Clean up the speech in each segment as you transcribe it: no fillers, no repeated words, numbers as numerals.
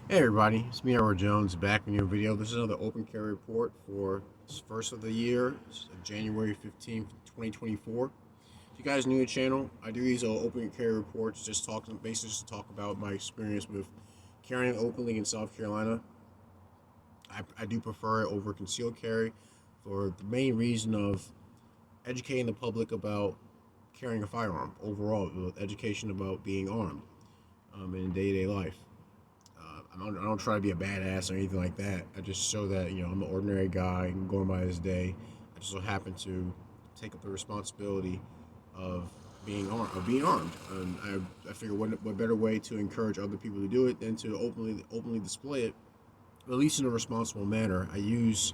Hey everybody, it's me, Edward Jones, back with a new video. This is another open carry report for first of the year, January 15th, 2024. If you guys new to the channel, I do these open carry reports, basically just talk about my experience with carrying openly in South Carolina. I do prefer it over concealed carry for the main reason of educating the public about carrying a firearm overall, education about being armed in day-to-day life. I don't try to be a badass or anything like that. I just show that I'm an ordinary guy going by this day. I just so happen to take up the responsibility of being armed. And I figure what better way to encourage other people to do it than to openly display it, at least in a responsible manner. I use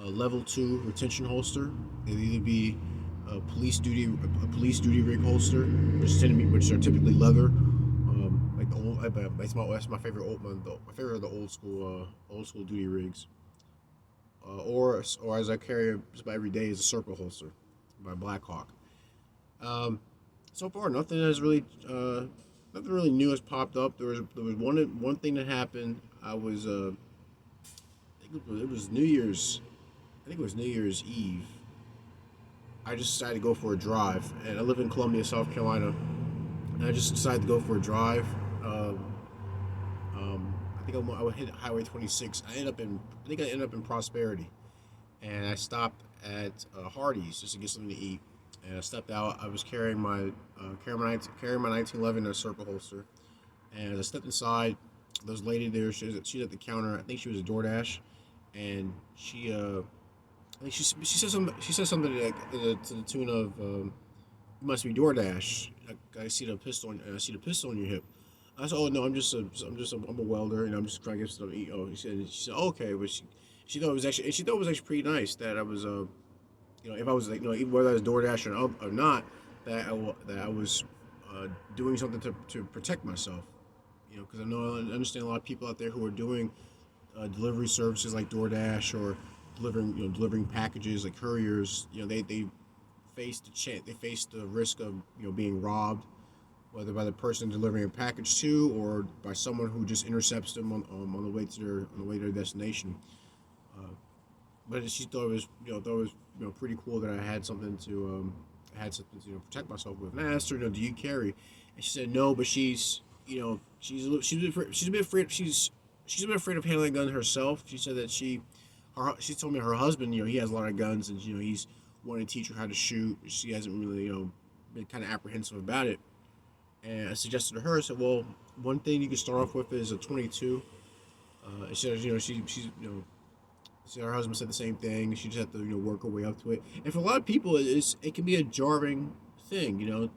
a level 2 retention holster. It'll either be a police duty rig holster, which are typically leather, like the old. That's my favorite my favorite of the old school duty rigs. Or as I carry just about every day is a Serpa holster by Blackhawk. Um, so far, nothing really new has popped up. There was one thing that happened. I think it was New Year's. I think it was New Year's Eve. I just decided to go for a drive, and I live in Columbia, South Carolina. And I just decided to go for a drive. Um, I think I would hit Highway 26. I think I ended up in Prosperity, and I stopped at Hardee's just to get something to eat. And I stepped out. I was carrying my 1911 in a Serpa holster. And as I stepped inside, there was a lady there. She's at the counter. I think she was a DoorDash, and I think she said something like, to the tune of "You must be DoorDash. I see the pistol. I see the pistol on your hip." I said, "Oh no, I'm a welder, and I'm just trying to get something to eat." Oh, she said, "Oh, okay," but she thought it was actually pretty nice that I was if I was like even whether I was DoorDash or not, that I was doing something to protect myself. Because I understand a lot of people out there who are doing delivery services like DoorDash or delivering packages like couriers. They they face the risk of being robbed, whether by the person delivering a package to or by someone who just intercepts them on the way to their destination. Uh, but she thought it was pretty cool that I had something to protect myself with. And I asked her, "Do you carry?" And she said no, but she's a bit afraid. She's a bit afraid of handling a gun herself. She said that she told me her husband, he has a lot of guns, and he's wanting to teach her how to shoot. She hasn't really been kind of apprehensive about it. And I suggested to her, I said, well, one thing you can start off with is a 22. She said, her husband said the same thing. She just had to work her way up to it. And for a lot of people, it can be a jarring thing,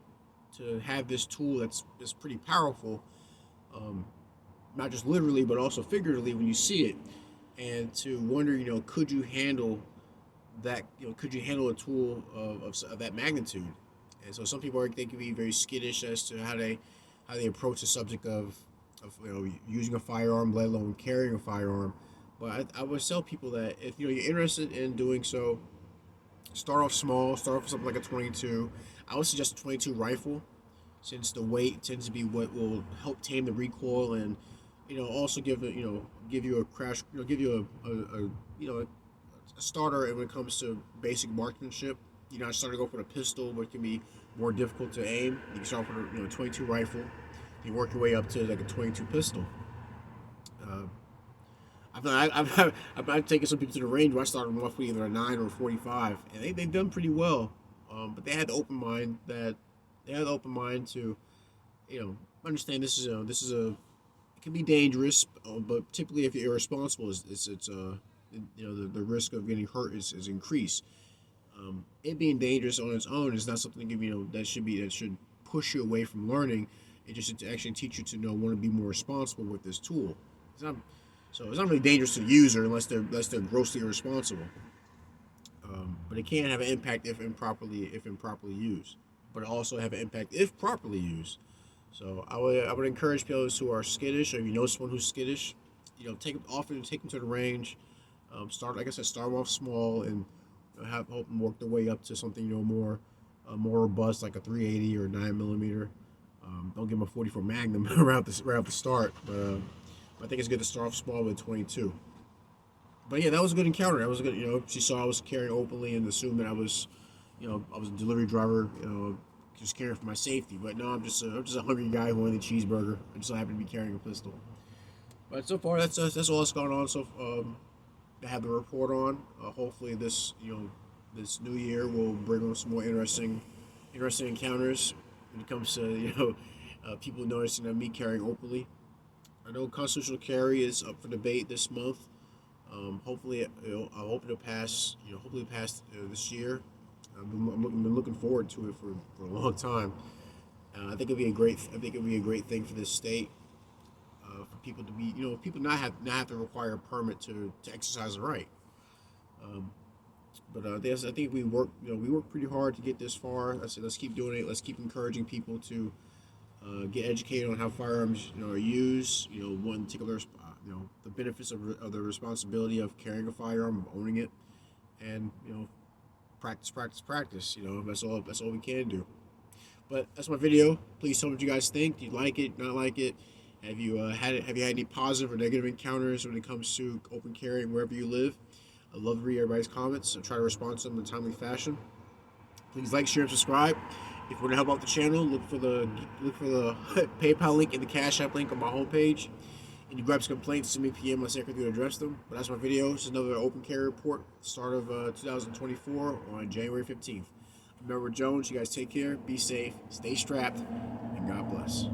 to have this tool that's pretty powerful, um, not just literally but also figuratively when you see it, and to wonder, could you handle that? Could you handle a tool of that magnitude? And so some people they can be very skittish as to how they approach the subject of using a firearm, let alone carrying a firearm. But I would tell people that if you're interested in doing so, start off small. Start off with something like a 22. I would suggest a 22 rifle, since the weight tends to be what will help tame the recoil and also give you a crash, give you a starter. And when it comes to basic marksmanship, I started to go for the pistol, but it can be more difficult to aim. You can start with a 22 rifle. You work your way up to like a 22 pistol. Uh, I've taken some people to the range where I started them off with either a 9 or a 45, and they've done pretty well. But they had the open mind to understand this is a it can be dangerous, but typically if you're irresponsible, the risk of getting hurt is increased. It being dangerous on its own is not something that should push you away from learning. It just should actually teach you to want to be more responsible with this tool. It's not so it's not really dangerous to the user unless they're grossly irresponsible. But it can have an impact if improperly used. But it also have an impact if properly used. So I would encourage those who are skittish, or if you know someone who's skittish, take them to the range. Start like I said, start off small and hope them work their way up to something more robust like a 380 or 9 millimeter. Don't give them a 44 Magnum right out the start, but I think it's good to start off small with 22. But yeah, that was a good encounter. That was a good. She saw I was carrying openly and assumed that I was, I was a delivery driver. Just caring for my safety. But no, I'm just a hungry guy who wanted a cheeseburger. I just so happen to be carrying a pistol. But so far, that's all that's going on. So I have the report on. Hopefully, this new year will bring on some more interesting encounters when it comes to people noticing me carrying openly. I know constitutional carry is up for debate this month. Hopefully, I hope it'll pass. Hopefully pass this year. Been looking forward to it for a long time. I think it'd be a great. I think it'd be a great thing for this state. For people to be, people not have to require a permit to exercise a right. Um, but I think we work pretty hard to get this far. I said let's keep doing it. Let's keep encouraging people to get educated on how firearms are used. One particular the benefits of the responsibility of carrying a firearm, of owning it, and practice, practice, practice. That's all we can do. But that's my video. Please tell me what you guys think. Do you like it? Not like it? Have you had any positive or negative encounters when it comes to open carrying wherever you live? I love to read everybody's comments and try to respond to them in a timely fashion. Please like, share, and subscribe. If you want to help out the channel, look for the PayPal link and the Cash App link on my homepage. And you grab some complaints, send me PM. My secretary to address them. But that's my video. This is another open carry report, start of 2024 on January 15th. I'm Edward Jones. You guys take care, be safe, stay strapped, and God bless.